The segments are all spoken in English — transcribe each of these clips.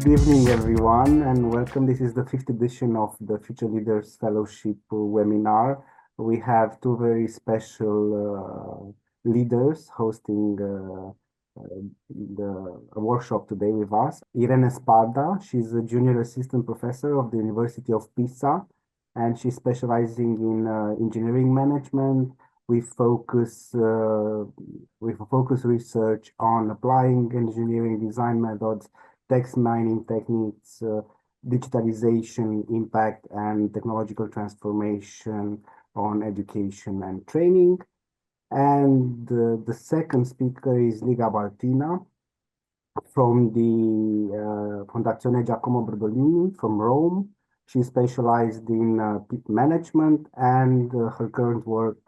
Good evening, everyone, and welcome. This is the fifth edition of the Future Leaders Fellowship webinar. We have two very special leaders hosting the workshop today with us. Irene Spada, she's a junior assistant professor of the University of Pisa, and she's specializing in engineering management with focus research on applying engineering design methods, text mining techniques, digitalization impact, and technological transformation on education and training. And the second speaker is Liga Baltina from the Fondazione Giacomo Brodolini from Rome. She specialized in management, and her current work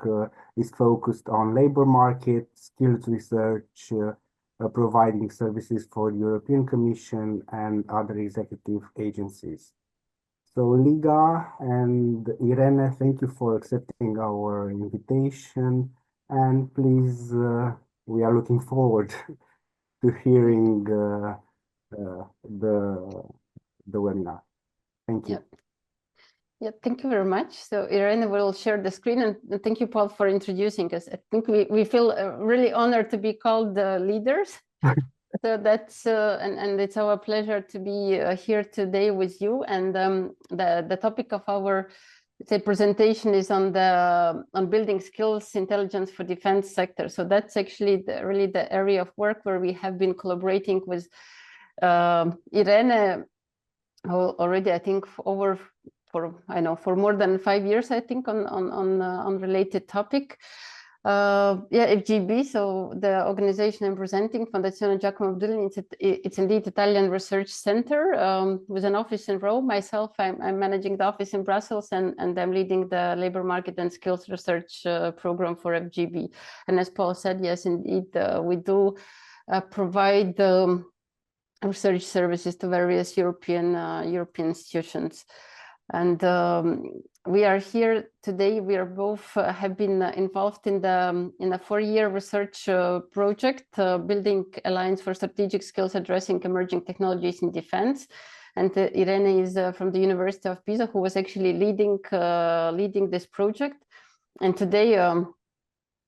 is focused on labor market, skills research, providing services for the European Commission and other executive agencies. So Liga and Irene, thank you for accepting our invitation, and please, we are looking forward to hearing the webinar. Thank you. Yeah, thank you very much. So Irene will share the screen, and thank you, Paul, for introducing us. I think we feel really honored to be called the leaders. So that's and it's our pleasure to be here today with you. And the topic of our presentation is on building skills intelligence for defense sector. So that's actually really the area of work where we have been collaborating with Irene already, I think, for more than 5 years, I think, on related topic. FGB, so the organization I'm presenting, Fondazione Giacomo, it's indeed Italian research center with an office in Rome. Myself, I'm managing the office in Brussels, and I'm leading the labor market and skills research program for FGB. And as Paul said, yes, indeed, we do provide research services to various European institutions. And we are here today. We are both have been involved in a 4-year research project, building alliance for strategic skills addressing emerging technologies in defense. And Irene is from the University of Pisa, who was actually leading this project. And today,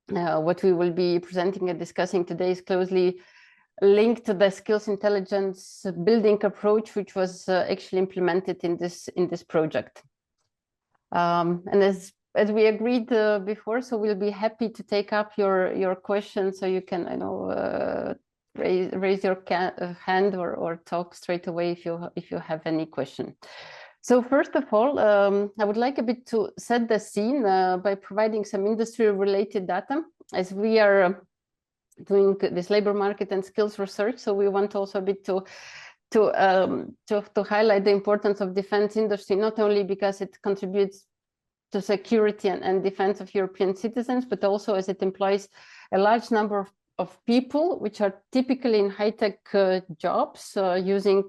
what we will be presenting and discussing today is closely linked to the skills intelligence building approach, which was actually implemented in this project. And as we agreed before, so we'll be happy to take up your questions. So you can, raise your hand or talk straight away if you have any question. So first of all, I would like a bit to set the scene by providing some industry-related data, as we are doing this labor market and skills research. So we want also a bit to highlight the importance of defense industry, not only because it contributes to security and defense of European citizens, but also as it employs a large number of people, which are typically in high-tech jobs using,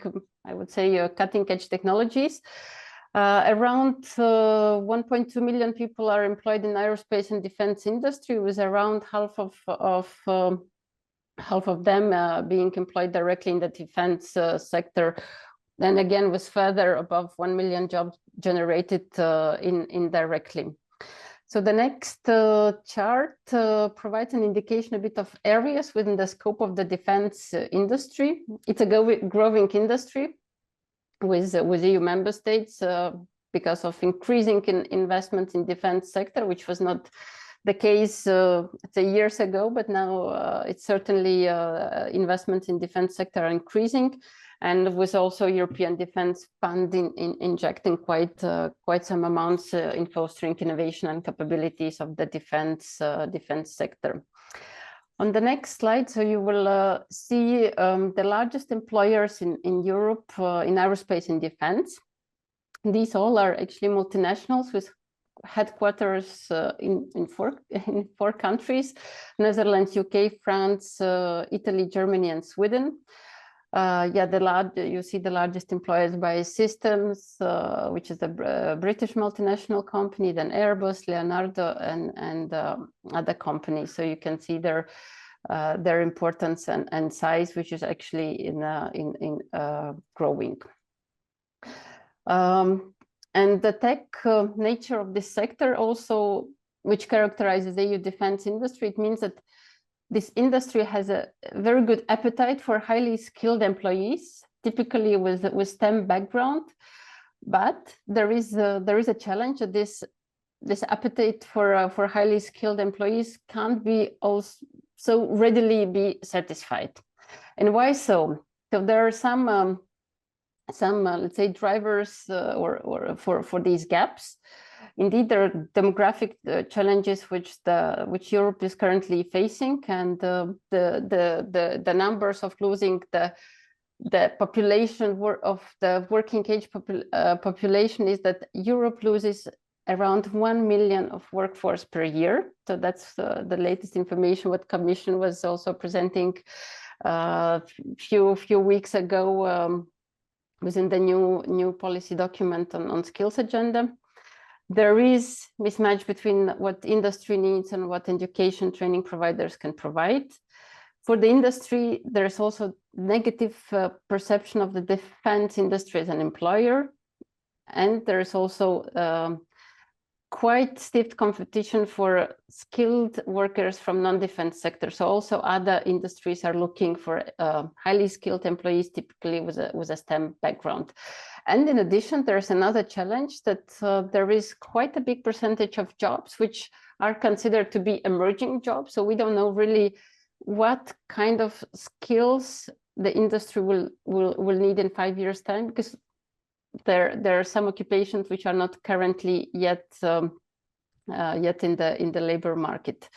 I would say, cutting-edge technologies. Around 1.2 million people are employed in aerospace and defense industry, with around half of them being employed directly in the defense sector. Then again, with further above 1 million jobs generated indirectly. So the next chart provides an indication a bit of areas within the scope of the defense industry. It's a growing industry with EU member states because of increasing investments in defense sector, which was not the case years ago, but now it's certainly investments in defense sector are increasing, and with also European defense funding injecting quite some amounts in fostering innovation and capabilities of the defense sector. On the next slide, so you will see the largest employers in Europe in aerospace and defense. These all are actually multinationals with headquarters in four countries: Netherlands, UK, France, Italy, Germany, and Sweden. You see the largest employers by Systems, which is a British multinational company, then Airbus, Leonardo, and other companies. So you can see there their importance and size, which is actually growing. And the tech nature of this sector also, which characterizes the EU defense industry, it means that this industry has a very good appetite for highly skilled employees, typically with STEM background. But there is a challenge that this appetite for highly skilled employees can't be so readily be satisfied. And why so? So there are some let's say drivers for these gaps. Indeed, there are demographic challenges which Europe is currently facing, and the numbers of losing the population of the working age population is that Europe loses around 1 million of workforce per year. So that's the latest information what Commission was also presenting few weeks ago within the new policy document on skills agenda. There is mismatch between what industry needs and what education training providers can provide. For the industry, there's also negative perception of the defense industry as an employer. And there's also quite stiff competition for skilled workers from non-defense sectors. So also other industries are looking for highly skilled employees, typically with a STEM background. And in addition, there's another challenge that there is quite a big percentage of jobs which are considered to be emerging jobs. So we don't know really what kind of skills the industry will need in 5 years' time, because there are some occupations which are not currently yet in the labor market.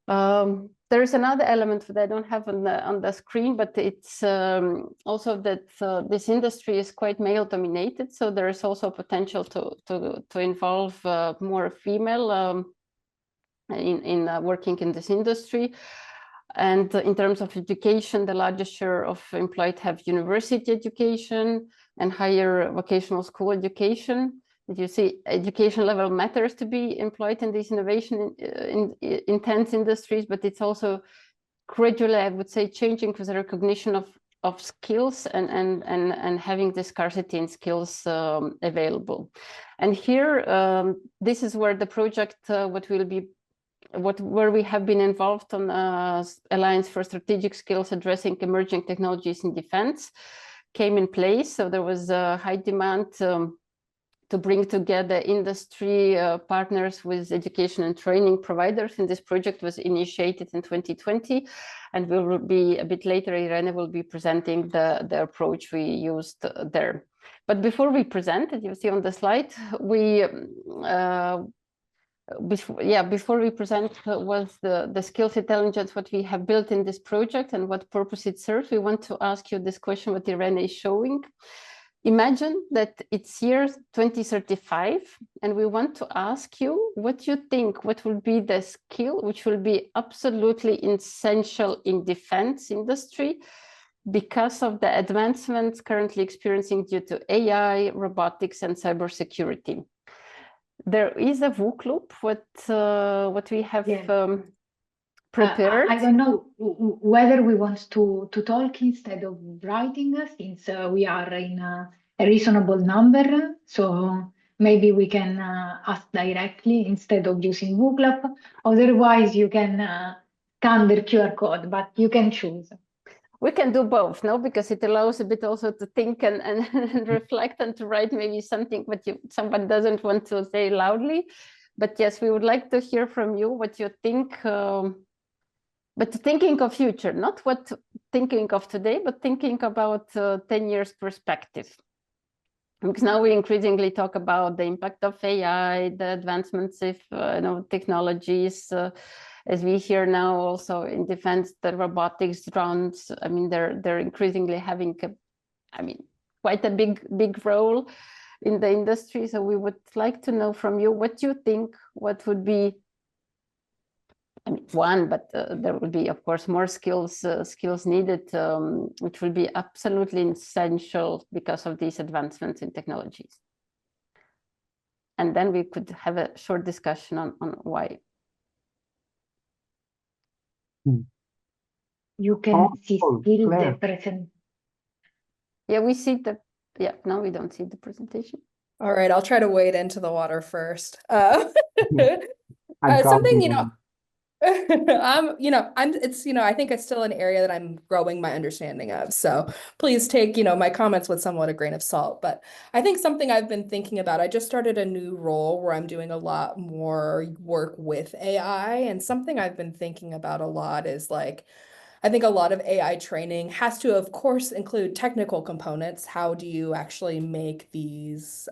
There is another element that I don't have on the screen, but it's also that this industry is quite male dominated. So there is also potential to involve more female in working in this industry. And in terms of education, the largest share of employed have university education and higher vocational school education. As you see, education level matters to be employed in these innovation intense industries, but it's also gradually, I would say, changing with the recognition of skills and having the scarcity in skills available. And here, this is where the project, where we have been involved on Alliance for Strategic Skills Addressing Emerging Technologies in Defense came in place. So there was a high demand to bring together industry partners with education and training providers. And this project was initiated in 2020. And we will be a bit later, Irene will be presenting the approach we used there. But before we present, as you see on the slide, before we present was the skills intelligence, what we have built in this project and what purpose it serves, we want to ask you this question, what Irene is showing. Imagine that it's year 2035, and we want to ask you what you think, what will be the skill which will be absolutely essential in defense industry because of the advancements currently experiencing due to AI, robotics, and cybersecurity. There is a VOOC loop, what we have prepared. I don't know whether we want to talk instead of writing, since we are in a reasonable number. So maybe we can ask directly instead of using VOOC loop. Otherwise, you can scan the QR code, but you can choose. We can do both, no? Because it allows a bit also to think and reflect and to write maybe something what somebody doesn't want to say loudly. But yes, we would like to hear from you what you think, but thinking of future, not what thinking of today, but thinking about 10 years perspective. Because now we increasingly talk about the impact of AI, the advancements of technologies, as we hear now also in defense, the robotics, drones, I mean, they're increasingly having, quite a big role in the industry. So we would like to know from you what you think, what would be, one, but there will be, of course, more skills needed, which will be absolutely essential because of these advancements in technologies. And then we could have a short discussion on why. You can see Oh, still the Claire. present. Yeah, we see the, yeah, now we don't see the presentation. All right, I'll try to wade into the water first. I'm Something, counting. I think it's still an area that I'm growing my understanding of. So please take, my comments with somewhat a grain of salt. But I think something I've been thinking about, I just started a new role where I'm doing a lot more work with AI. And something I've been thinking about a lot is like, I think a lot of AI training has to, of course, include technical components. How do you actually make these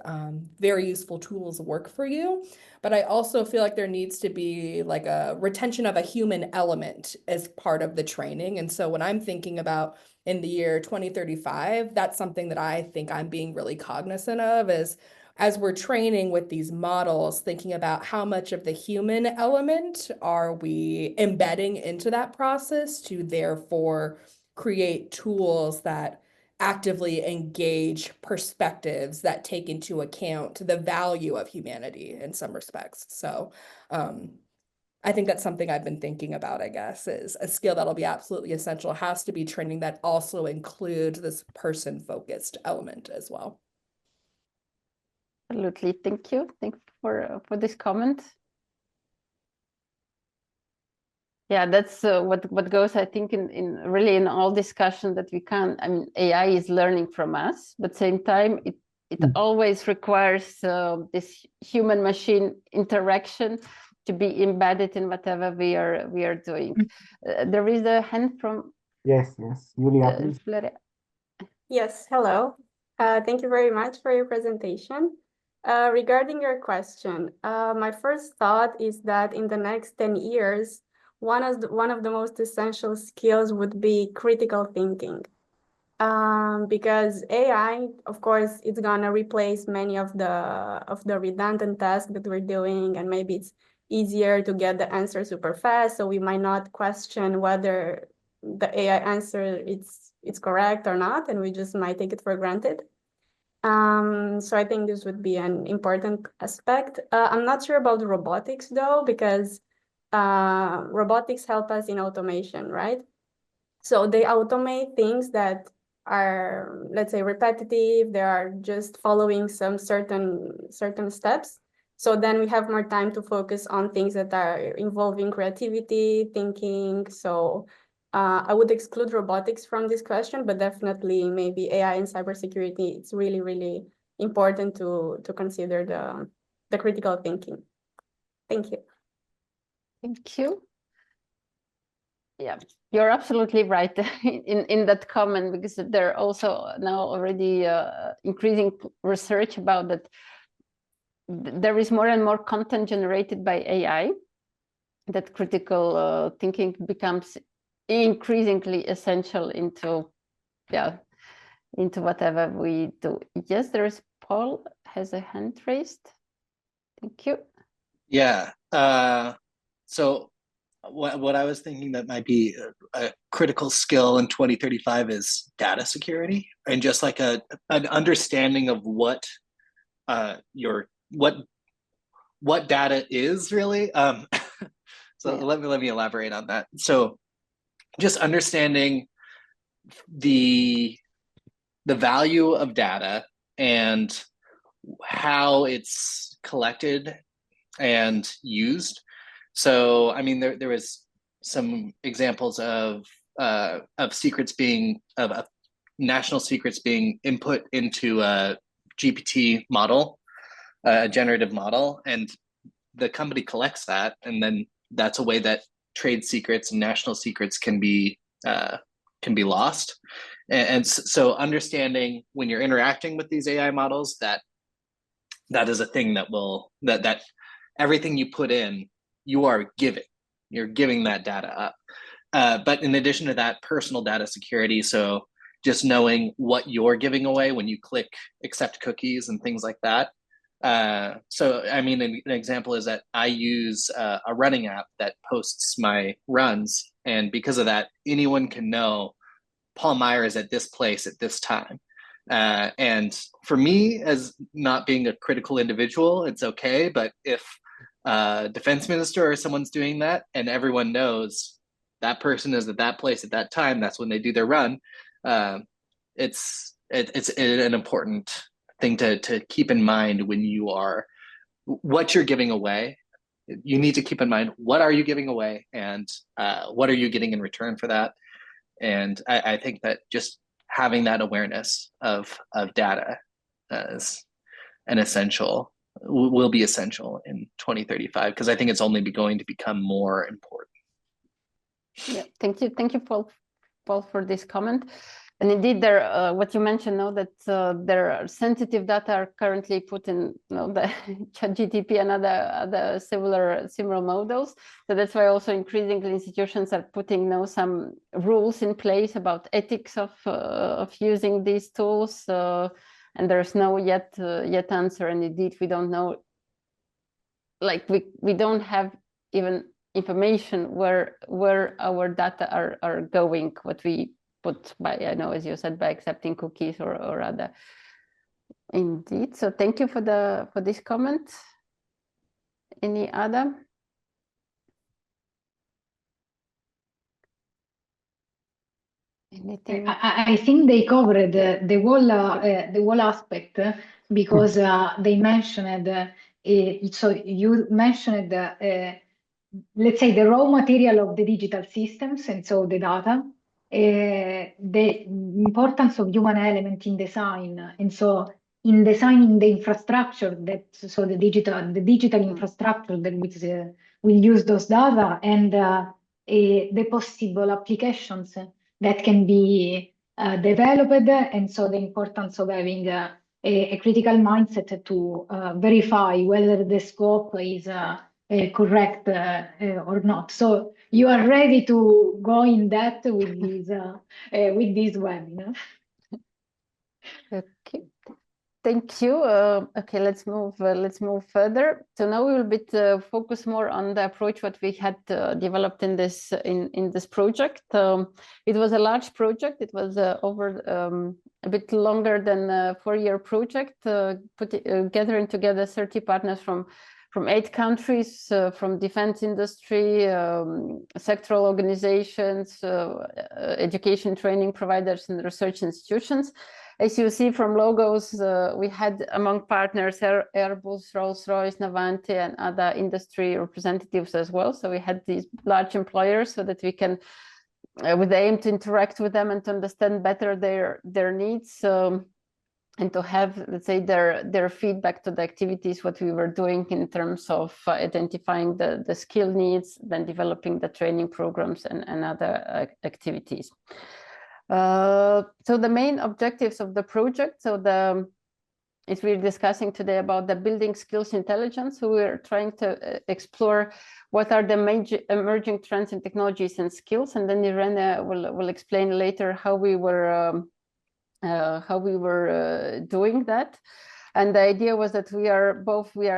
very useful tools work for you? But I also feel like there needs to be like a retention of a human element as part of the training. And so when I'm thinking about in the year 2035, that's something that I think I'm being really cognizant of is as we're training with these models, thinking about how much of the human element are we embedding into that process to therefore create tools that actively engage perspectives that take into account the value of humanity in some respects. So I think that's something I've been thinking about, I guess, is a skill that'll be absolutely essential, has to be training that also includes this person-focused element as well. Absolutely, thank you. Thanks for this comment. Yeah, that's what goes, I think, in really in all discussion that we can. I mean, AI is learning from us, but same time, it always requires this human-machine interaction to be embedded in whatever we are doing. There is a hand from Yes, Julia, please. Yes, hello. Thank you very much for your presentation. Regarding your question, my first thought is that in the next 10 years, one of the most essential skills would be critical thinking. Because AI, of course, it's gonna replace many of the redundant tasks that we're doing, and maybe it's easier to get the answer super fast, so we might not question whether the AI answer it's correct or not, and we just might take it for granted. So I think this would be an important aspect. I'm not sure about robotics though, because robotics help us in automation, right? So they automate things that are, let's say, repetitive. They are just following some certain steps. So then we have more time to focus on things that are involving creativity, thinking. So I would exclude robotics from this question, but definitely maybe AI and cybersecurity, it's really, really important to consider the critical thinking. Thank you. Thank you. Yeah, you're absolutely right in that comment, because there are also now already increasing research about that. There is more and more content generated by AI, that critical thinking becomes increasingly essential into whatever we do. Yes, there is Paul has a hand raised. Thank you. Yeah. So what I was thinking that might be a critical skill in 2035 is data security, and just like an understanding of what data is really. So yeah. Let me elaborate on that. So just understanding the value of data and how it's collected and used. So, I mean, there was some examples of secrets being of national secrets being input into a GPT model, a generative model, and the company collects that, and then that's a way that trade secrets and national secrets can be lost. And so, understanding when you're interacting with these AI models that is a thing that will that everything you put in, you're giving that data up. But in addition to that, personal data security. So just knowing what you're giving away when you click accept cookies and things like that. So, I mean, an example is that I use a running app that posts my runs. And because of that, anyone can know Paul Meyer is at this place at this time. And for me, as not being a critical individual, it's okay. But if defense minister or someone's doing that and everyone knows that person is at that place at that time, that's when they do their run. It's an important thing to keep in mind when you are, what you're giving away. You need to keep in mind, what are you giving away, and what are you getting in return for that? And I think that just having that awareness of data as an essential will be essential in 2035, because I think it's only going to become more important. Yeah, thank you, Paul, for this comment. And indeed, there, what you mentioned now, that there are sensitive data are currently put in, the ChatGPT and other similar models. So that's why also increasingly institutions are putting now some rules in place about ethics of using these tools. And there's no yet answer. And indeed, we don't know. Like we don't have even information where our data are going. What we put by, I know, as you said, by accepting cookies or other. Indeed. So thank you for this comment. Any other? Anything? I think they covered the whole aspect, because they mentioned so you mentioned let's say the raw material of the digital systems, and so the data. The importance of human element in design, and so in designing the infrastructure the digital infrastructure that will use those data, and the possible applications that can be developed, and so the importance of having a critical mindset to verify whether the scope is correct or not. So you are ready to go in depth with this webinar. Okay, thank you. Okay, let's move further. So now we will focus more on the approach what we had developed in this project. It was a large project. It was over a bit longer than a 4-year project, gathering together 30 partners from 8 countries, from defense industry, sectoral organizations, education training providers, and research institutions. As you see from logos, we had among partners Airbus, Rolls-Royce, Navanti, and other industry representatives as well. So we had these large employers so that we can, with the aim to interact with them and to understand better their needs, and to have, let's say, their feedback to the activities, what we were doing in terms of identifying the skill needs, then developing the training programs and other activities. So the main objectives of the project, is we're discussing today about the building skills intelligence. So we're trying to explore what are the major emerging trends in technologies and skills, and then Irene will explain later how we were doing that. And the idea was that we are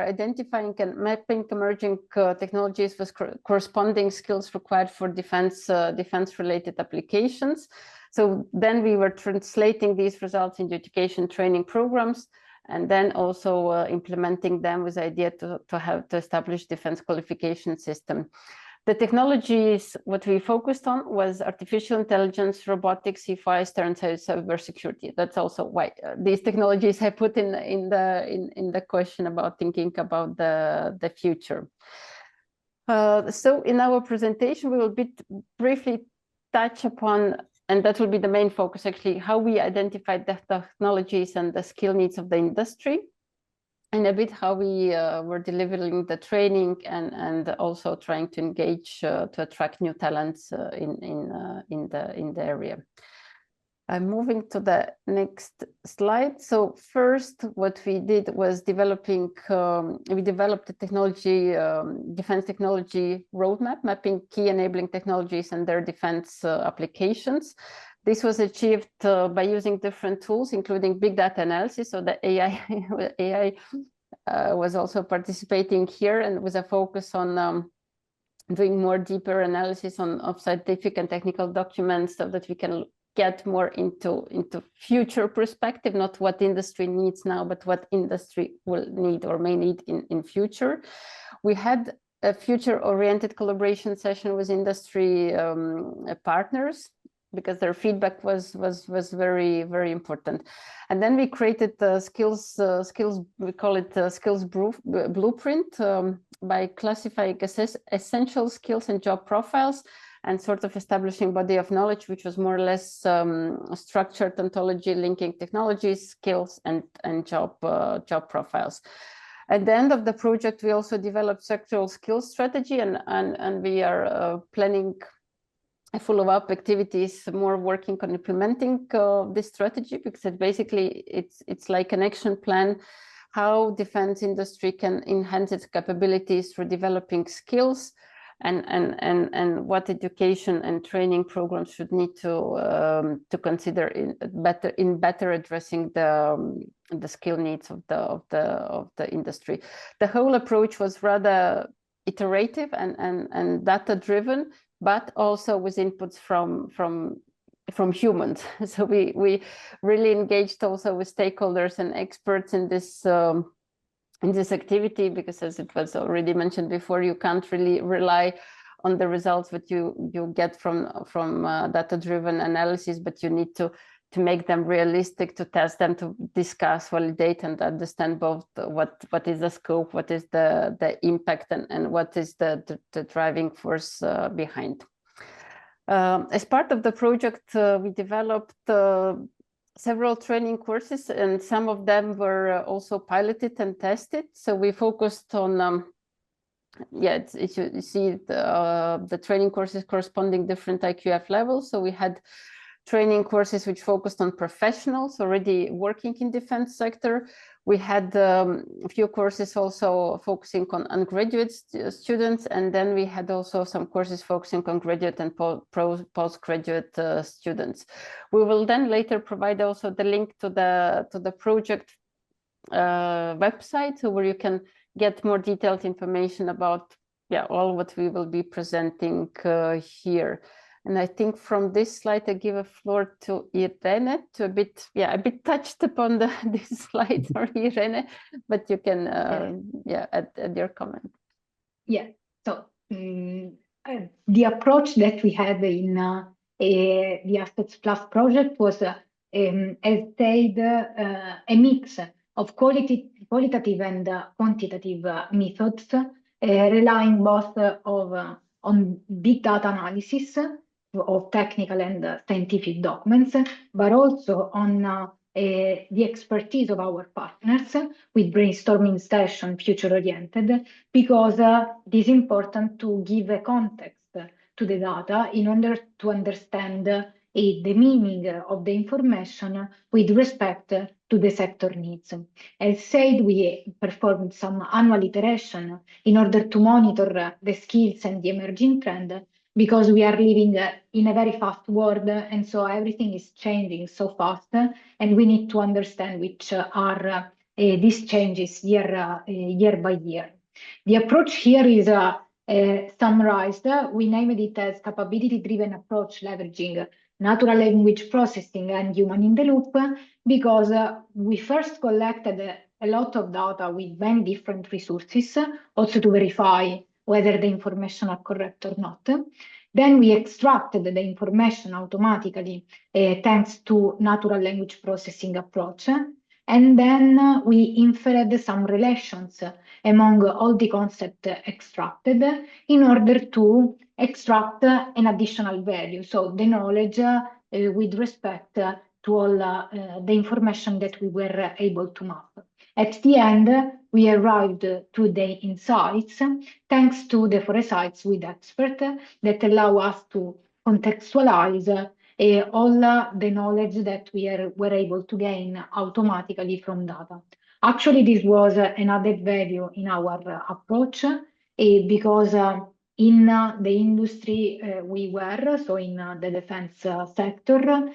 identifying and mapping emerging technologies with corresponding skills required for defense-related applications. So then we were translating these results into education training programs, and then also implementing them with the idea to establish defense qualification system. The technologies, what we focused on was artificial intelligence, robotics, C5, and cybersecurity. That's also why these technologies I put in the question about thinking about the future. So in our presentation, we will briefly touch upon, and that will be the main focus actually, how we identified the technologies and the skill needs of the industry, and a bit how we were delivering the training and also trying to engage to attract new talents in the area. I'm moving to the next slide. So first, what we did was we developed a technology, defense technology roadmap, mapping key enabling technologies and their defense applications. This was achieved by using different tools, including big data analysis. So the AI was also participating here, and with a focus on doing more deeper analysis of scientific and technical documents, so that we can get more into future perspective, not what industry needs now, but what industry will need or may need in future. We had a future-oriented collaboration session with industry partners, because their feedback was very, very important. And then we created the skills, we call it skills blueprint, by classifying essential skills and job profiles, and sort of establishing body of knowledge, which was more or less structured ontology linking technologies, skills, and job profiles. At the end of the project, we also developed sectoral skills strategy, and we are planning a follow-up activities, more working on implementing this strategy, because it's like an action plan, how defense industry can enhance its capabilities through developing skills, and what education and training programs should need to consider in better addressing the skill needs of the industry. The whole approach was rather iterative and data driven, but also with inputs from humans. So we really engaged also with stakeholders and experts in this activity, because as it was already mentioned before, you can't really rely on the results that you get from data-driven analysis, but you need to make them realistic, to test them, to discuss, validate, and understand both what is the scope, what is the impact, and what is the driving force behind. As part of the project, we developed several training courses, and some of them were also piloted and tested. So we focused on, you see the training courses corresponding different IQF levels. So we had training courses which focused on professionals already working in defense sector. We had a few courses also focusing on undergraduate students, and then we had also some courses focusing on graduate and postgraduate students. We will then later provide also the link to the project website, where you can get more detailed information about all what we will be presenting here. And I think from this slide, I give a floor to Irene to a bit touched upon this slide for Irene, but you can add your comment. Yeah, so the approach that we had in the Assets Plus project was, as said, a mix of qualitative and quantitative methods, relying both on big data analysis of technical and scientific documents, but also on the expertise of our partners with brainstorming session future-oriented, because it is important to give a context to the data in order to understand the meaning of the information with respect to the sector needs. As said, we performed some annual iteration in order to monitor the skills and the emerging trend, because we are living in a very fast world, and so everything is changing so fast, and we need to understand which are these changes year by year. The approach here is summarized. We named it as capability-driven approach, leveraging natural language processing and human in the loop, because we first collected a lot of data with many different resources, also to verify whether the information are correct or not. Then we extracted the information automatically thanks to natural language processing approach. And then we inferred some relations among all the concepts extracted in order to extract an additional value. So the knowledge with respect to all the information that we were able to map. At the end, we arrived to the insights thanks to the foresights with expert that allow us to contextualize all the knowledge that we were able to gain automatically from data. Actually, this was an added value in our approach because in the industry we were, so in the defense sector,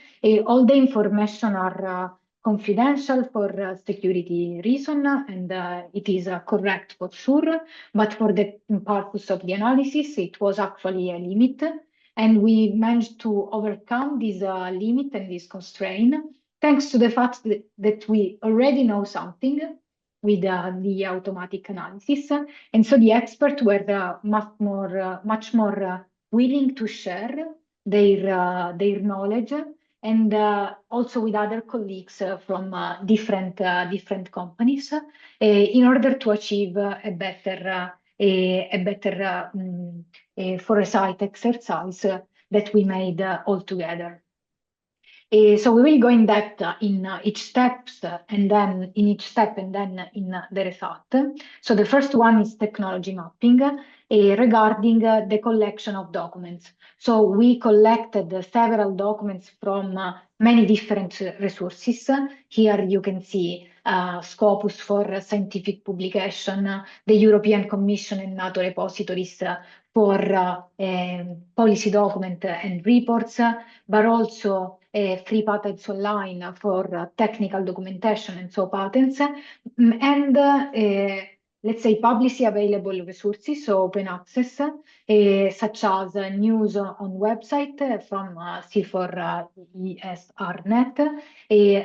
all the information are confidential for security reason, and it is correct for sure, but for the purpose of the analysis, it was actually a limit, and we managed to overcome this limit and this constraint, thanks to the fact that we already know something, with the automatic analysis. And so the experts were much more willing to share their knowledge, and also with other colleagues from different companies in order to achieve a better foresight exercise that we made all together. So we will go in depth in each step and then in the result. So the first one is technology mapping regarding the collection of documents. So we collected several documents from many different resources. Here you can see Scopus for scientific publication, the European Commission and NATO repositories for policy document and reports, but also free patents online for technical documentation and so patents, and let's say publicly available resources, so open access, such as news on website from C4ESRnet,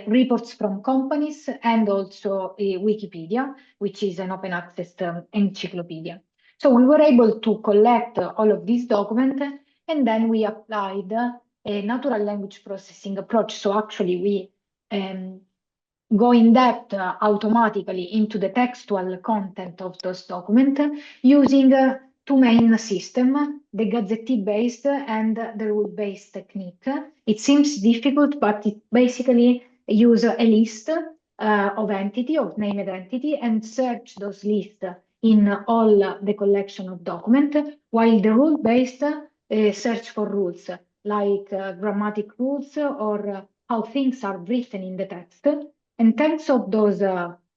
reports from companies, and also Wikipedia, which is an open access encyclopedia. So we were able to collect all of these documents, and then we applied a natural language processing approach. So actually we go in depth automatically into the textual content of those documents using two main systems, the Gazzetti-based and the rule-based technique. It seems difficult, but it basically uses a list of named entity, and search those lists in all the collection of documents, while the rule-based search for rules, like grammatic rules or how things are written in the text. And thanks to those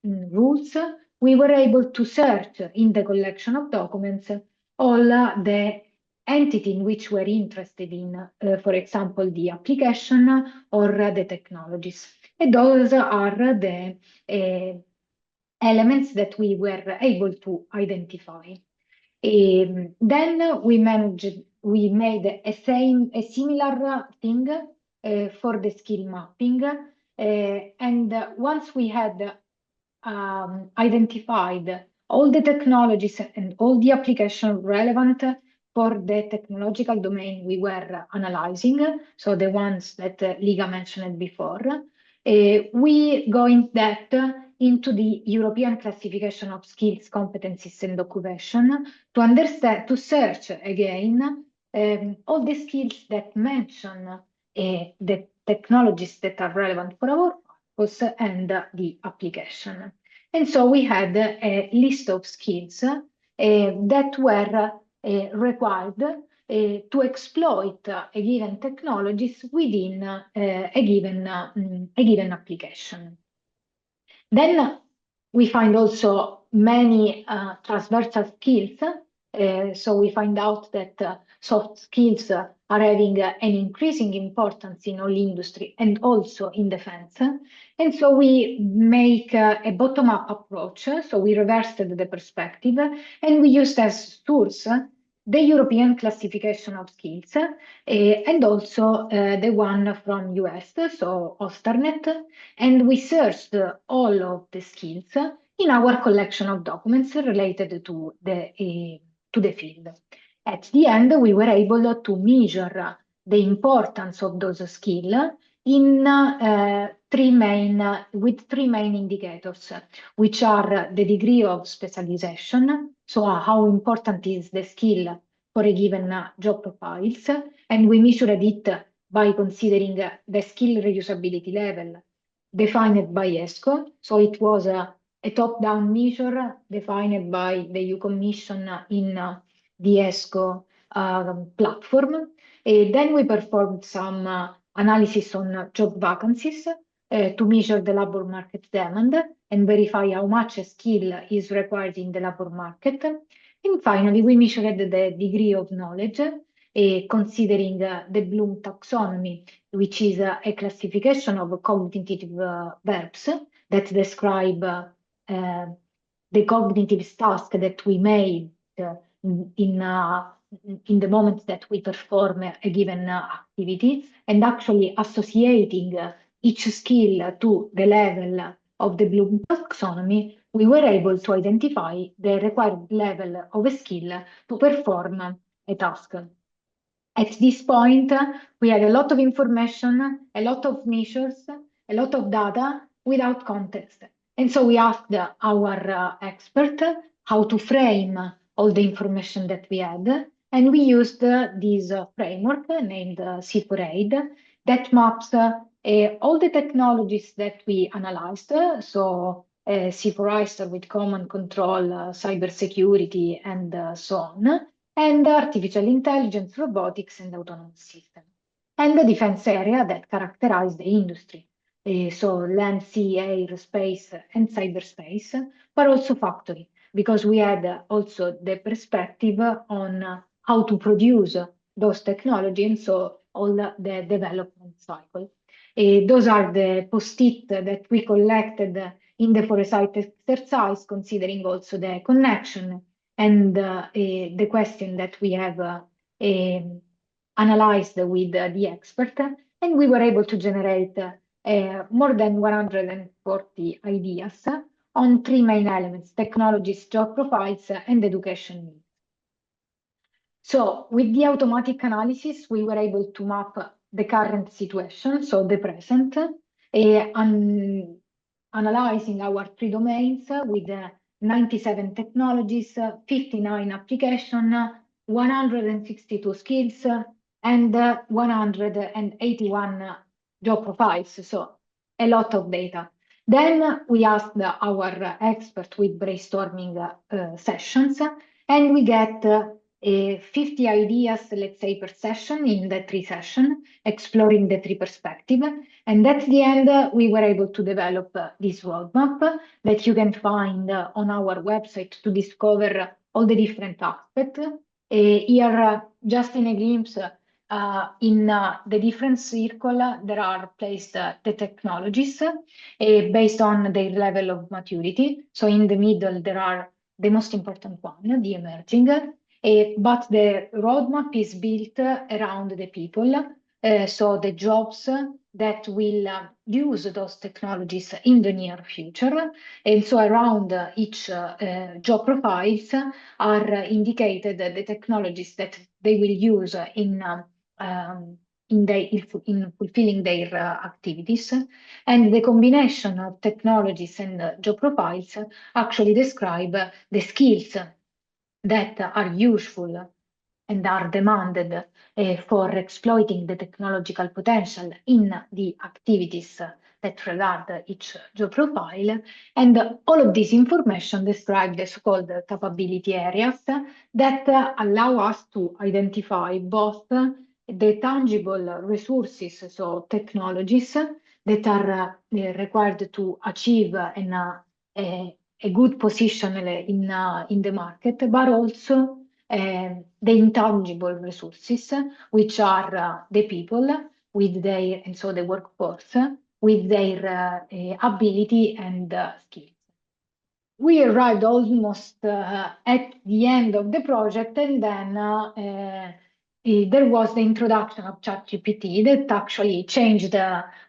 rules, we were able to search in the collection of documents all the entity in which we're interested in, for example, the application or the technologies. And those are the elements that we were able to identify. Then we made a similar thing for the skill mapping. And once we had identified all the technologies and all the applications relevant for the technological domain we were analyzing, so the ones that Liga mentioned before, we go in depth into the European classification of skills, competencies, and occupation to search again all the skills that mention the technologies that are relevant for our purpose and the application. And so we had a list of skills that were required to exploit a given technologies within a given application. Then we find also many transversal skills. So we find out that soft skills are having an increasing importance in all industry and also in defense. And so we make a bottom-up approach. So we reversed the perspective and we used as tools the European classification of skills and also the one from US, so Osternet, and we searched all of the skills in our collection of documents related to the field. At the end, we were able to measure the importance of those skills in with three main indicators, which are the degree of specialization, so how important is the skill for a given job profiles, and we measured it by considering the skill reusability level defined by ESCO. So it was a top-down measure defined by the EU Commission in the ESCO platform. Then we performed some analysis on job vacancies to measure the labor market demand and verify how much a skill is required in the labor market. And finally, we measured the degree of knowledge, considering the Bloom taxonomy, which is a classification of cognitive verbs that describe the cognitive task that we made in the moment that we perform a given activity, and actually associating each skill to the level of the Bloom taxonomy we were able to identify the required level of a skill to perform a task. At this point, we had a lot of information, a lot of measures, a lot of data without context. And so we asked our expert how to frame all the information that we had. And we used this framework named C4AID that maps all the technologies that we analyzed. So C4ISTAR with command control, cybersecurity, and so on, and artificial intelligence, robotics, and autonomous systems. And the defense area that characterized the industry. So land, sea, air, space, and cyberspace, but also factory, because we had also the perspective on how to produce those technologies, and so all the development cycle. Those are the post-it that we collected in the foresight exercise, considering also the connection and the question that we have analyzed with the expert, and we were able to generate more than 140 ideas on 3 main elements: technologies, job profiles, and education needs. So with the automatic analysis, we were able to map the current situation, so the present, analyzing our 3 domains with 97 technologies, 59 applications, 162 skills, and 181 job profiles, so a lot of data. Then we asked our expert with brainstorming sessions, and we get 50 ideas, let's say, per session in the 3 sessions, exploring the 3 perspectives. And at the end, we were able to develop this roadmap that you can find on our website to discover all the different aspects. Here, just in a glimpse, in the different circles, there are placed the technologies based on their level of maturity. So in the middle, there are the most important one, the emerging. But the roadmap is built around the people, so the jobs that will use those technologies in the near future. And so around each job profiles are indicated the technologies that they will use in fulfilling their activities. And the combination of technologies and job profiles actually describe the skills that are useful and are demanded for exploiting the technological potential in the activities that regard each job profile. And all of this information describe the so-called capability areas that allow us to identify both the tangible resources, so technologies that are required to achieve a good position in the market, but also the intangible resources, which are the people with their, and so the workforce, with their ability and skills. We arrived almost at the end of the project, and then there was the introduction of ChatGPT that actually changed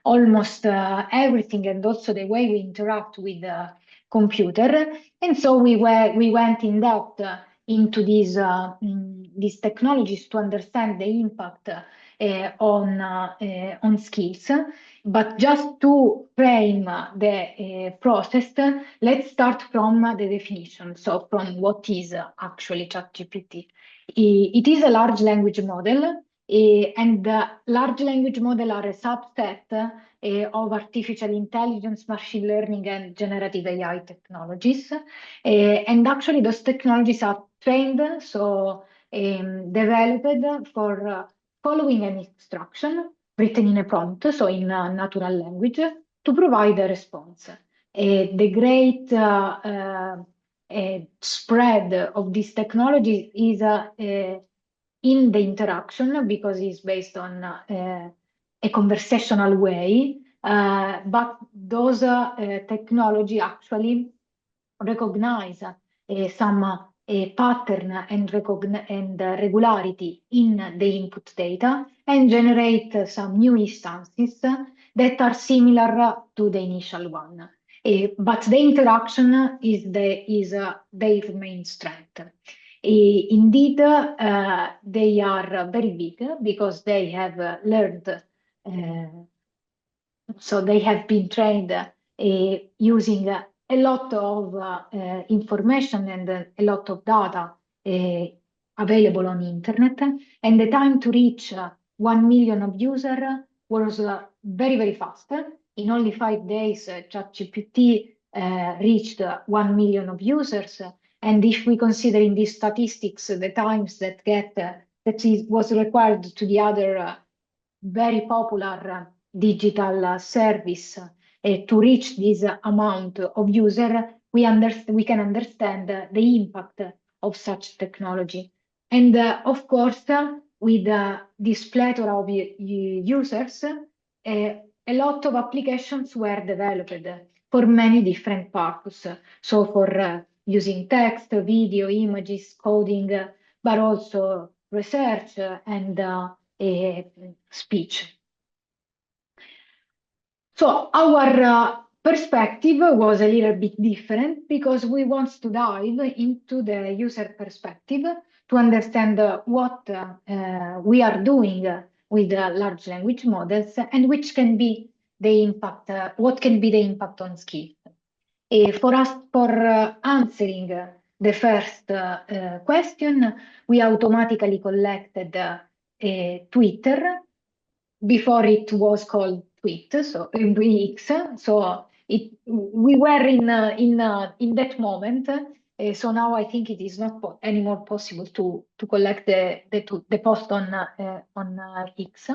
almost everything, and also the way we interact with the computer. And so we went in depth into these technologies to understand the impact on skills. But just to frame the process, let's start from the definition. So from what is actually ChatGPT. It is a large language model, and large language model are a subset of artificial intelligence, machine learning, and generative AI technologies. And actually those technologies are trained, so developed for following an instruction written in a prompt, so in natural language, to provide a response. The great spread of this technology is in the interaction, because it's based on a conversational way, but those technology actually recognize some pattern and regularity in the input data, and generate some new instances that are similar to the initial one. But the interaction is their main strength. Indeed, they are very big because they have learned, so they have been trained using a lot of information and a lot of data available on internet, and the time to reach 1 million of users was very, very fast. In only 5 days, ChatGPT reached 1 million of users. And if we consider in these statistics the times that was required to the other very popular digital service to reach this amount of user, we can understand the impact of such technology. And of course, with this plethora of users, a lot of applications were developed for many different purposes. So for using text, video, images, coding, but also research and speech. So our perspective was a little bit different because we want to dive into the user perspective to understand what we are doing with large language models and which can be the impact, what can be the impact on skills. For answering the first question, we automatically collected Twitter. Before it was called Tweet, so X. So we were in that moment. So now I think it is not anymore possible to collect the post on X.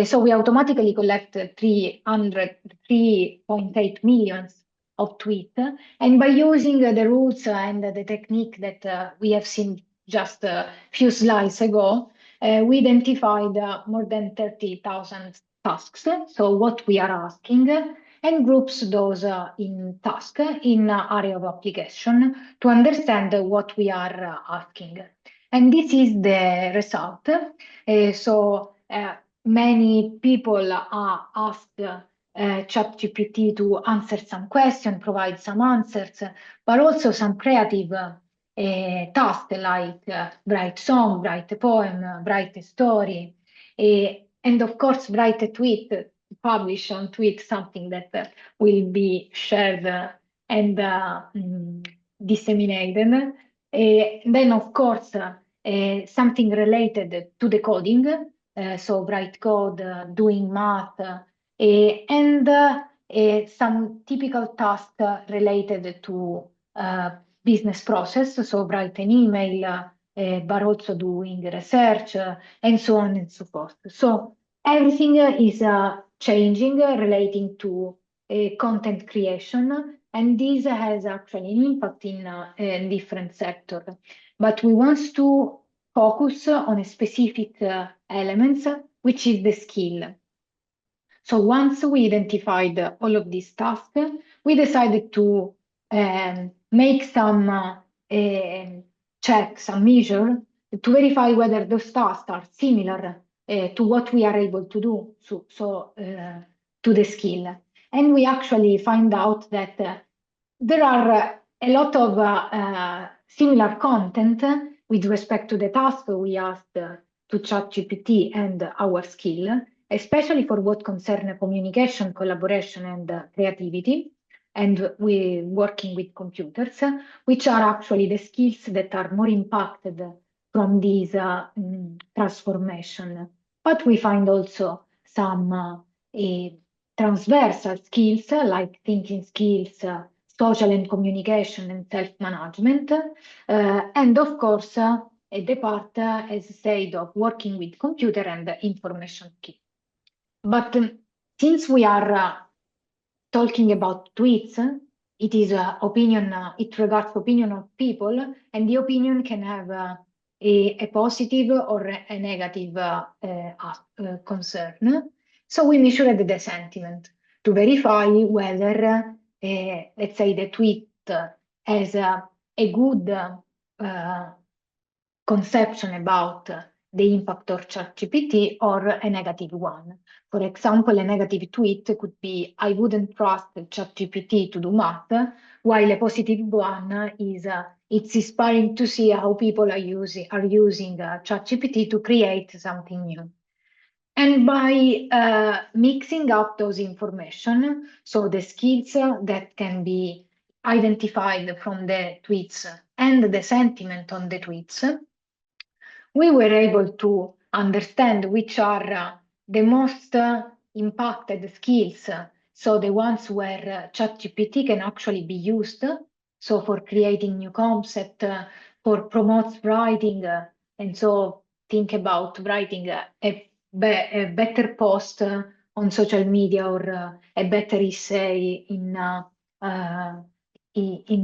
So we automatically collect 3.8 million of tweets, and by using the rules and the technique that we have seen just a few slides ago, we identified more than 30,000 tasks. So what we are asking, and groups those in tasks in area of application to understand what we are asking. And this is the result. So many people are asked ChatGPT to answer some questions, provide some answers, but also some creative tasks like write song, write a poem, write a story, and of course write a tweet, publish on tweet something that will be shared and disseminated. Then of course something related to the coding, so write code, doing math, and some typical tasks related to business process, so write an email, but also doing research, and so on and so forth. So everything is changing relating to content creation, and this has actually an impact in different sectors. But we want to focus on a specific elements, which is the skill. So once we identified all of these tasks, we decided to make some checks, some measure to verify whether those tasks are similar to what we are able to do, to the skill. And we actually find out that there are a lot of similar content with respect to the task we asked to ChatGPT and our skill, especially for what concerns communication, collaboration, and creativity. And we're working with computers, which are actually the skills that are more impacted from this transformation. But we find also some transversal skills like thinking skills, social and communication, and self-management. And of course, the part, as said, of working with computer and information skills. But since we are talking about tweets, it is opinion. It regards opinion of people, and the opinion can have a positive or a negative concern. So we measured the sentiment to verify whether, let's say, the tweet has a good conception about the impact of ChatGPT or a negative one. For example, a negative tweet could be, I wouldn't trust ChatGPT to do math, while a positive one is, it's inspiring to see how people are using ChatGPT to create something new. And by mixing up those information, so the skills that can be identified from the tweets and the sentiment on the tweets, we were able to understand which are the most impacted skills. So the ones where ChatGPT can actually be used. So for creating new concept, for promotes writing, and so think about writing a better post on social media or a better essay in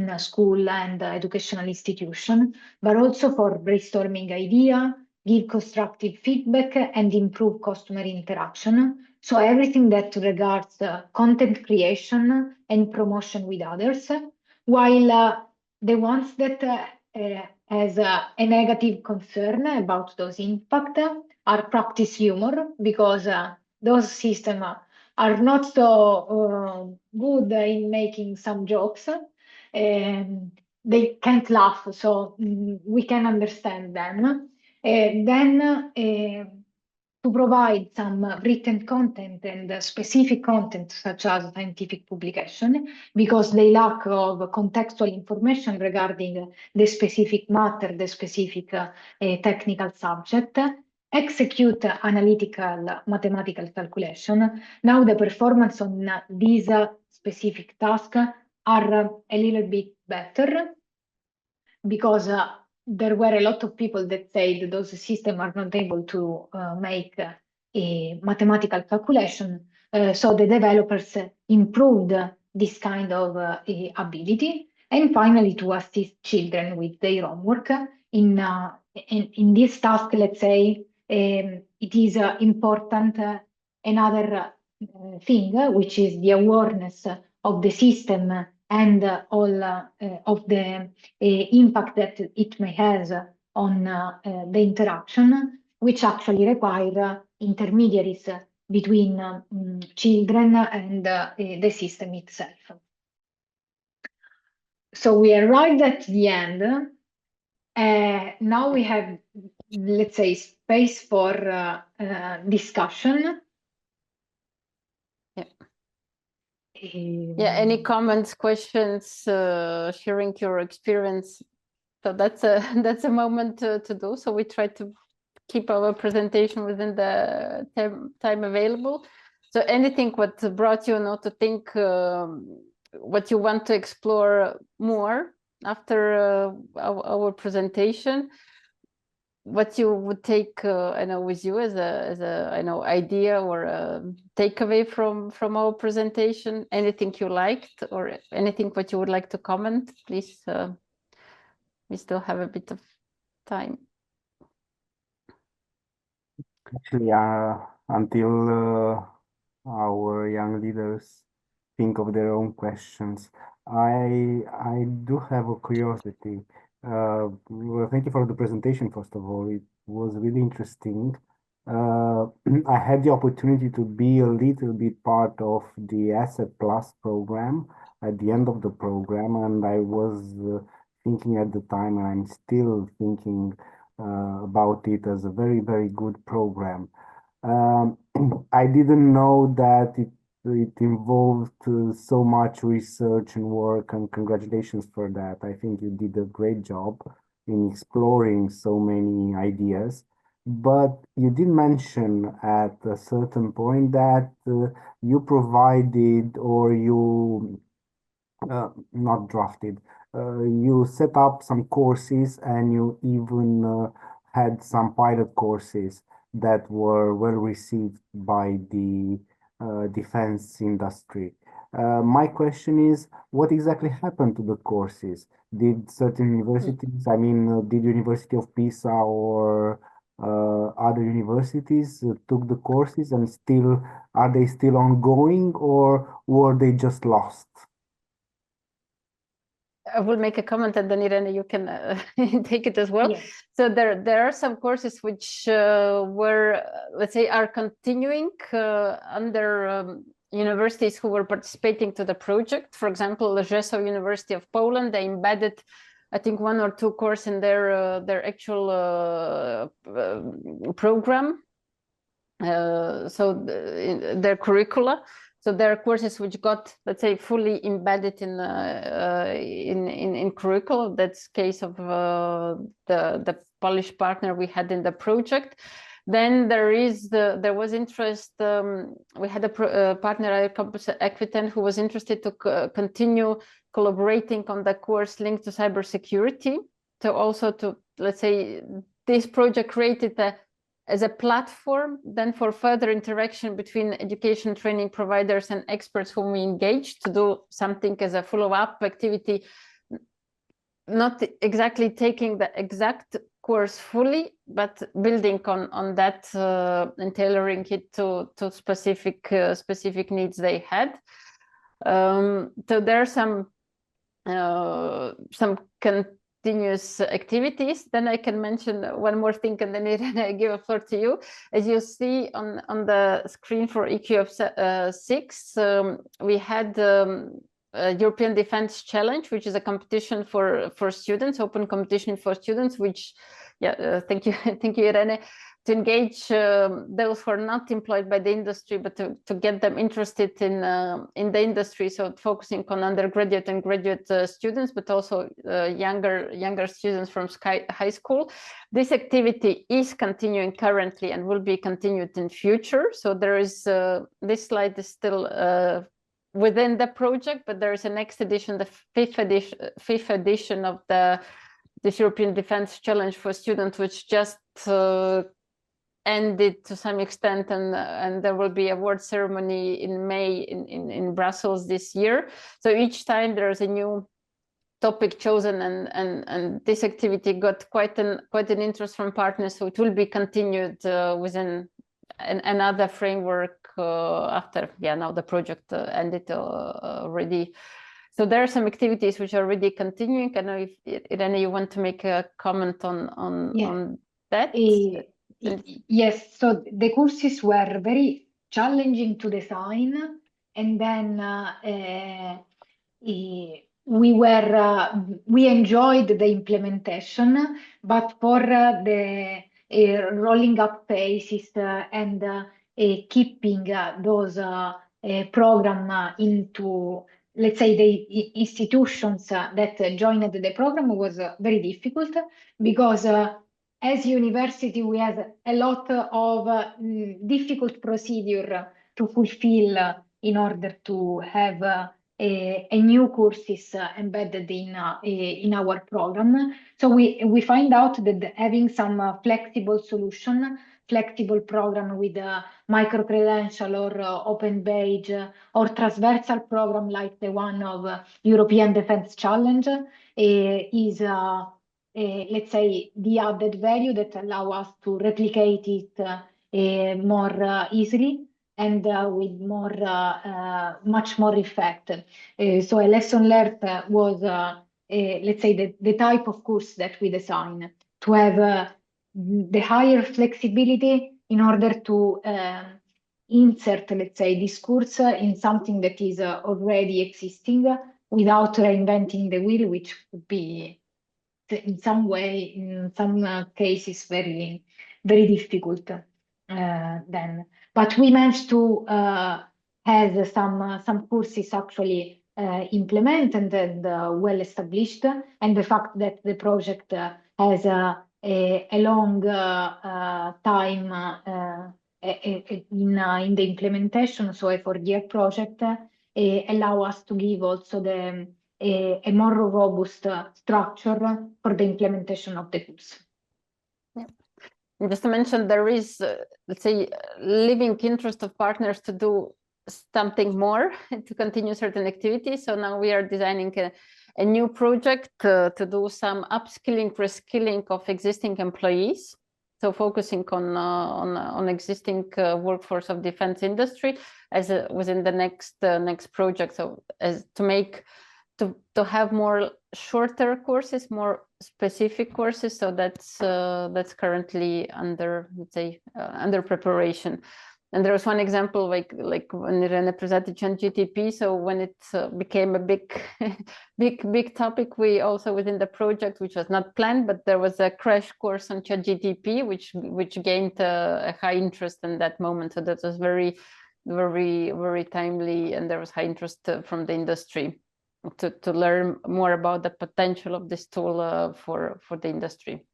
a school and educational institution, but also for brainstorming idea, give constructive feedback, and improve customer interaction. So everything that regards content creation and promotion with others, while the ones that has a negative concern about those impact are practice humor, because those systems are not so good in making some jokes. They can't laugh, so we can understand them. Then to provide some written content and specific content, such as scientific publication, because they lack of contextual information regarding the specific matter, the specific technical subject, execute analytical mathematical calculation. Now the performance on these specific tasks are a little bit better, because there were a lot of people that said those systems are not able to make a mathematical calculation. So the developers improved this kind of ability. And finally, to assist children with their homework. In this task, let's say, it is important another thing, which is the awareness of the system and all of the impact that it may have on the interaction, which actually require intermediaries between children and the system itself. So we arrived at the end. Now we have, let's say, space for discussion. Yeah, any comments, questions, sharing your experience? So that's a moment to do. So we try to keep our presentation within the time available. So anything what brought you now to think, what you want to explore more after our presentation, what you would take I know with you as a I know idea or a takeaway from our presentation, anything you liked or anything what you would like to comment, please. We still have a bit of time. Actually, until our young leaders think of their own questions, I do have a curiosity. Well, thank you for the presentation, first of all. It was really interesting. I had the opportunity to be a little bit part of the Asset Plus program at the end of the program, and I was thinking at the time, and I'm still thinking about it as a very, very good program. I didn't know that it involved so much research and work, and congratulations for that. I think you did a great job in exploring so many ideas. But you did mention at a certain point that you provided, or you not drafted, you set up some courses, and you even had some pilot courses that were well received by the defense industry. My question is, what exactly happened to the courses? Did certain universities, I mean, did University of Pisa or other universities took the courses, and are they still ongoing, or were they just lost? I will make a comment, and then Irene, you can take it as well. Yes. So there are some courses which were, let's say, are continuing under universities who were participating to the project. For example, the Rzeszów University of Poland, they embedded, I think, 1 or 2 courses in their actual program. So their curricula. So there are courses which got, let's say, fully embedded in curriculum. That's case of the Polish partner we had in the project. Then there was interest. We had a partner, Campus Aquitaine, who was interested to continue collaborating on the course linked to cybersecurity. So also to, let's say, this project created as a platform then for further interaction between education training providers and experts whom we engaged to do something as a follow-up activity, not exactly taking the exact course fully, but building on that and tailoring it to specific needs they had. So there are some continuous activities. Then I can mention one more thing, and then Irene, I give a floor to you. As you see on the screen for EQF6, we had European Defense Challenge, which is a competition for students, open competition for students, which, thank you, Irene, to engage those who are not employed by the industry, but to get them interested in the industry. So focusing on undergraduate and graduate students, but also younger students from high school. This activity is continuing currently and will be continued in future. So there is, this slide is still within the project, but there is a next edition, the fifth edition of this European Defense Challenge for Students, which just ended to some extent, and there will be award ceremony in May in Brussels this year. So each time there is a new topic chosen, and this activity got quite an interest from partners. So it will be continued within another framework after now the project ended already. So there are some activities which are already continuing. I know if Irene, you want to make a comment on that. Yes, so the courses were very challenging to design, and then we enjoyed the implementation, but for the rolling up phases and keeping those program into, let's say, the institutions that joined the program was very difficult, because as university, we have a lot of difficult procedure to fulfill in order to have a new courses embedded in our program. So we find out that having some flexible solution, flexible program with a micro-credential or open badge or transversal program like the one of European Defense Challenge is let's say, the added value that allow us to replicate it more easily and with more, much more effect. So a lesson learned was, let's say, the type of course that we design to have the higher flexibility in order to insert, let's say, this course in something that is already existing without reinventing the wheel, which would be in some way, in some cases, very, very difficult then. But we managed to have some courses actually implemented and well established, and the fact that the project has a long time in the implementation, so a 4-year project, allow us to give also a more robust structure for the implementation of the course. Yeah. And just to mention, there is, let's say, living interest of partners to do something more, to continue certain activities. So now we are designing a new project to do some upskilling, reskilling of existing employees. So focusing on existing workforce of defense industry as within the next project. So as to to have more shorter courses, more specific courses. So that's currently under, let's say, under preparation. And there was one example, like when Irene presented ChatGPT. So when it became a big topic, we also within the project, which was not planned, but there was a crash course on ChatGPT, which gained a high interest in that moment. So that was very timely, and there was high interest from the industry to learn more about the potential of this tool for the industry.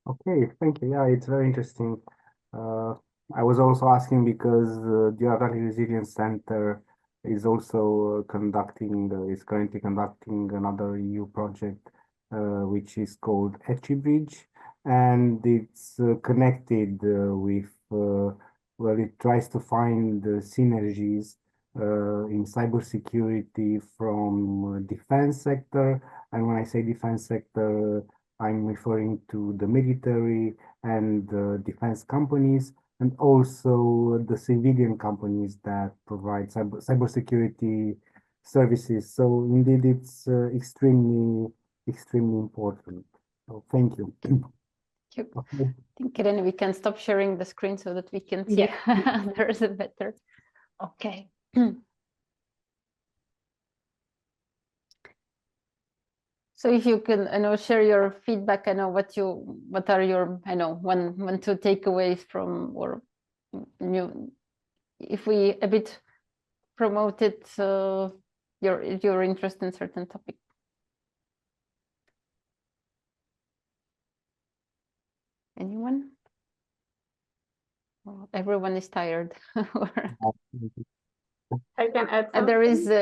Okay, thank you. Yeah, it's very interesting. I was also asking because the E-ARC Resilience Center is also is currently conducting another EU project, which is called EchiBridge, and it's connected with, well, it tries to find synergies in cybersecurity from defense sector. And when I say defense sector, I'm referring to the military and defense companies, and also the civilian companies that provide cybersecurity services. So indeed, it's extremely important. So thank you. Thank you. Okay. I think, Irene, we can stop sharing the screen so that we can see there's a better. Okay. So if you can, I know, share your feedback. I know what are your, I know, one two takeaways from, or new, if we a bit promoted your interest in certain topic. Anyone? Well, everyone is tired. I can add And something.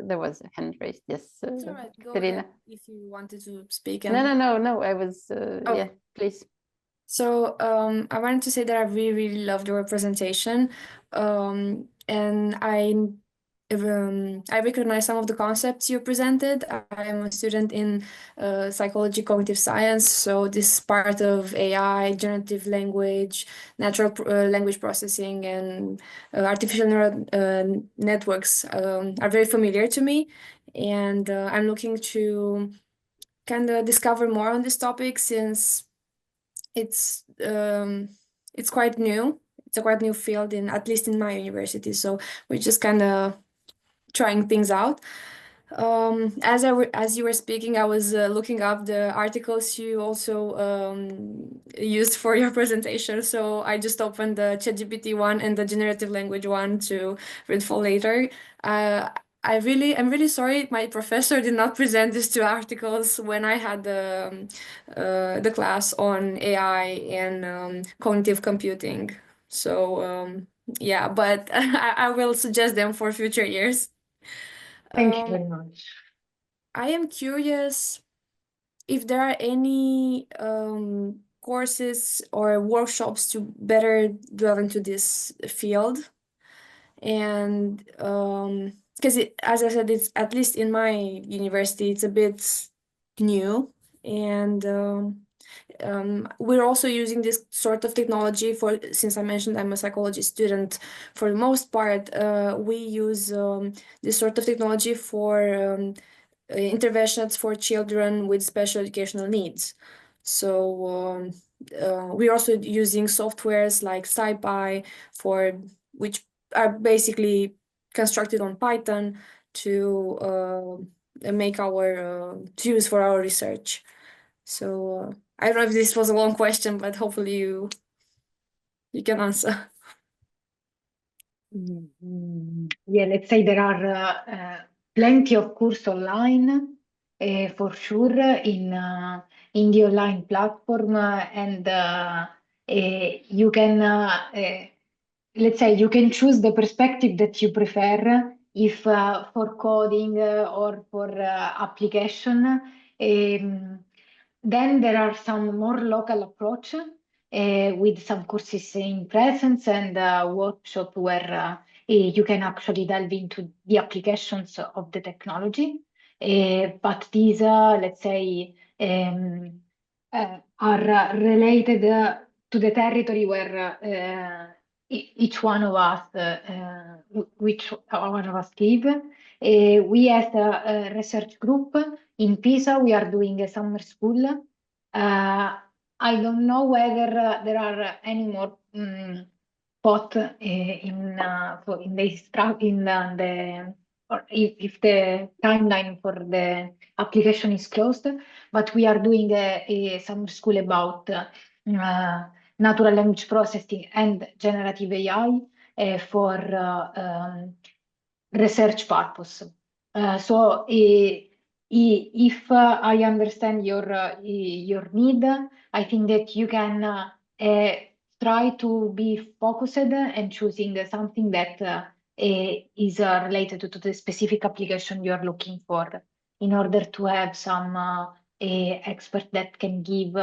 there was a hand raised. Yes, It's all right. Go Katerina. ahead if you wanted to speak. No. I was yeah, please. So I wanted to say that I really loved your presentation, and I recognize some of the concepts you presented. I am a student in psychology, cognitive science, so this part of AI, generative language, natural language processing, and artificial neural networks are very familiar to me, and I'm looking to kind of discover more on this topic since it's quite new. It's a quite new field at least in my university. So we're just kind of trying things out. As you were speaking, I was looking up the articles you also used for your presentation. So I just opened the ChatGPT one and the generative language one to read for later. I'm really sorry my professor did not present these two articles when I had the class on AI and cognitive computing. So yeah, but I will suggest them for future years. Thank you very much. I am curious if there are any courses or workshops to better delve into this field. And because as I said, it's at least in my university, it's a bit new. And we're also using this sort of technology since I mentioned I'm a psychology student, for the most part, we use this sort of technology for interventions for children with special educational needs. So we're also using softwares like SciPy which are basically constructed on Python to make to use for our research. So I don't know if this was a long question, but hopefully you can answer. Yeah, let's say there are plenty of courses online for sure in the online platform, and you can let's say you can choose the perspective that you prefer, if for coding or for application. Then there are some more local approach with some courses in presence and workshop where you can actually delve into the applications of the technology. But these, let's say, are related to the territory where each one of us live. We as a research group in Pisa, we are doing a summer school. I don't know whether there are any more thought in the or if the timeline for the application is closed, but we are doing a summer school about natural language processing and generative AI for research purpose. So if I understand your need, I think that you can try to be focused and choosing something that is related to the specific application you are looking for, in order to have some expert that can give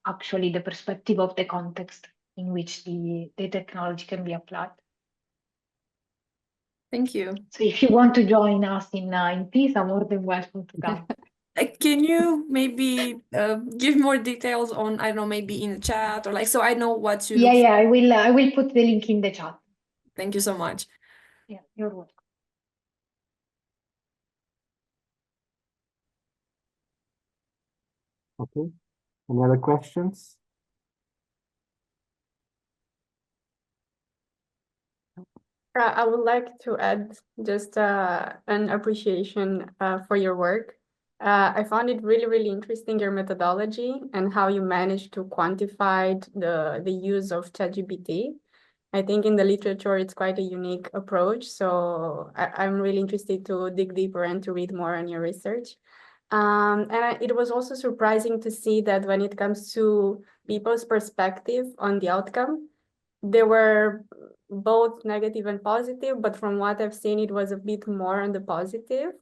actually the perspective of the context in which the technology can be applied. Thank you. So if you want to join us in Pisa, more than welcome to come. Can you maybe give more details on, I don't know, maybe in the chat or like, so I know what to look for? Yeah, I will put the link in the chat. Thank you so much. Yeah, you're welcome. Okay. Any other questions? I would like to add just an appreciation for your work. I found it really, really interesting, your methodology and how you managed to quantify the use of ChatGPT. I think in the literature, it's quite a unique approach. So I'm really interested to dig deeper and to read more on your research. It was also surprising to see that when it comes to people's perspective on the outcome, there were both negative and positive, but from what I've seen, it was a bit more on the positive.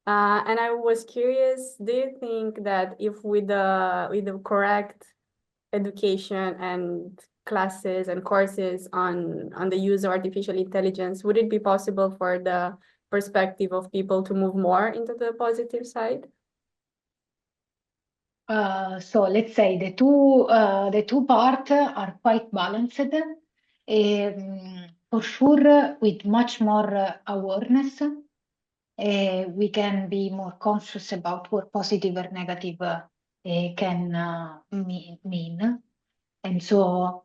And I was curious, do you think that if with the correct education and classes and courses on the use of artificial intelligence, would it be possible for the perspective of people to move more into the positive side? So let's say the two parts are quite balanced. For sure, with much more awareness, we can be more conscious about what positive or negative can mean. And so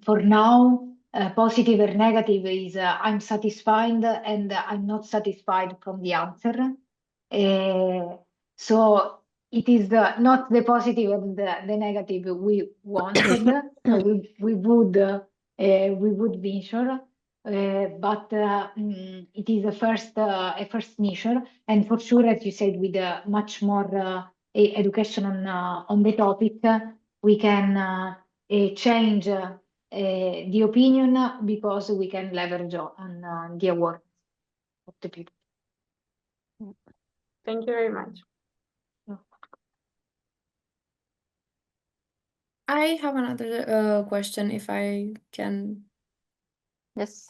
for now, positive or negative is I'm satisfied and I'm not satisfied from the answer. So it is not the positive and the negative we wanted. we would be sure, but it is a first measure, and for sure, as you said, with much more education on the topic, we can change the opinion, because we can leverage on the awareness of the people. Thank you very much. I have another question, if I can. Yes.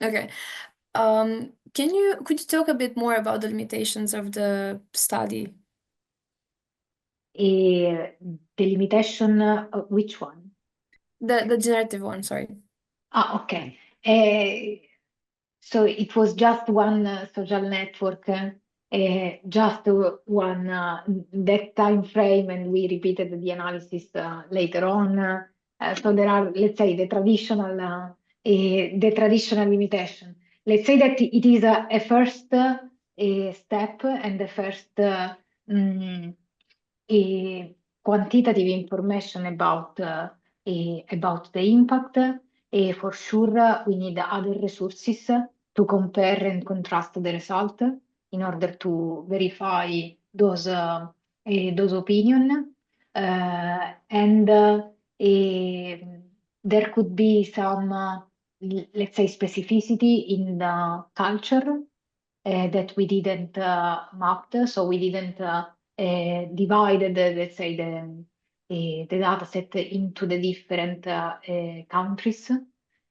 Okay. Could you talk a bit more about the limitations of the study? The limitation, which one? The generative one, sorry. Okay. So it was just one social network, just one that time frame, and we repeated the analysis later on. So there are, let's say, the traditional limitation. Let's say that it is a first step and the first quantitative information about the impact. For sure, we need other resources to compare and contrast the result in order to verify those opinions. And there could be some, let's say, specificity in the culture that we didn't map. So we didn't divide, let's say, the data set into the different countries,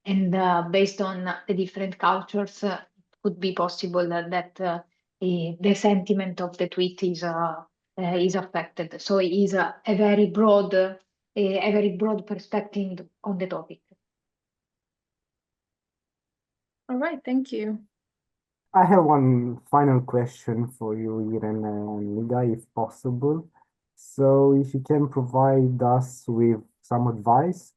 and based on the different cultures, it could be possible that the sentiment of the tweet is affected. So it is a very broad perspective on the topic. All right, thank you. I have one final question for you, Irene and Liga, if possible. So if you can provide us with some advice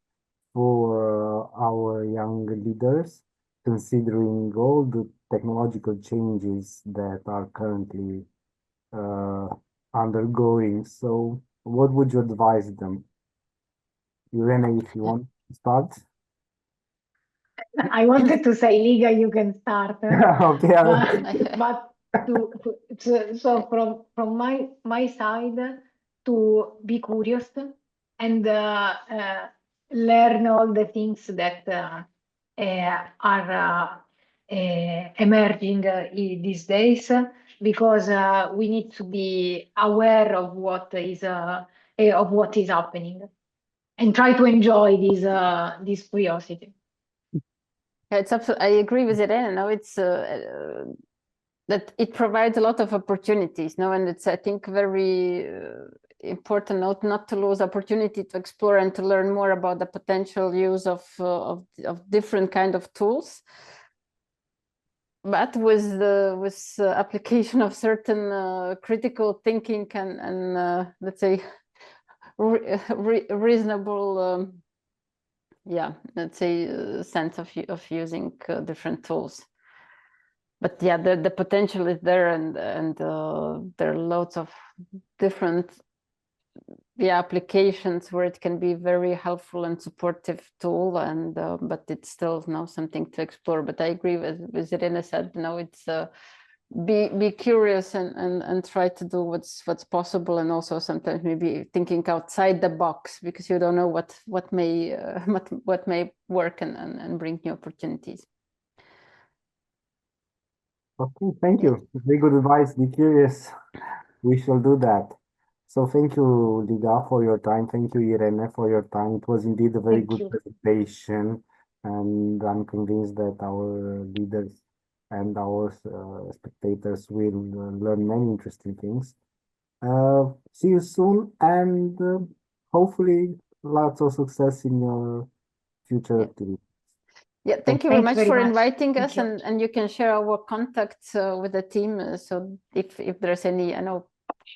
for our young leaders, considering all the technological changes that are currently undergoing. So what would you advise them? Irene, if you want to start. I wanted to say, Liga, you can start. Okay. But so from my side, to be curious and learn all the things that are emerging these days, because we need to be aware of what is happening and try to enjoy this curiosity. It's absolutely, I agree with Irene. No, it's that it provides a lot of opportunities. No, and it's, I think, very important not to lose opportunity to explore and to learn more about the potential use of different kind of tools. But with the application of certain critical thinking and let's say reasonable. Yeah, let's say sense of using different tools. But yeah, the potential is there, and there are lots of different applications where it can be very helpful and supportive tool, and but it's still something to explore. But I agree with Irene said, it's be curious and try to do what's possible, and also sometimes maybe thinking outside the box, because you don't know what may work and bring new opportunities. Okay, thank you. Very good advice. Be curious. We shall do that. So thank you, Liga, for your time. Thank you, Irene, for your time. It was indeed a very good presentation, and I'm convinced that our leaders and our spectators will learn many interesting things. See you soon, and hopefully lots of success in your future activities. Yeah, thank you very much for inviting Thank us, you. and you can share our contacts with the team. So if there's any,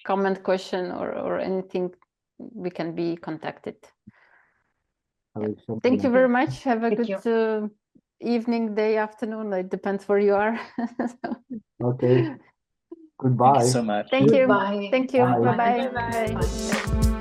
comment, question, or anything, we can be contacted. Thank you very much. Have a good evening, day, afternoon. It depends where you are. Okay. Goodbye. Thank you so much. Thank you. Bye. Thank you. Bye. Bye-bye. Bye-bye. Bye.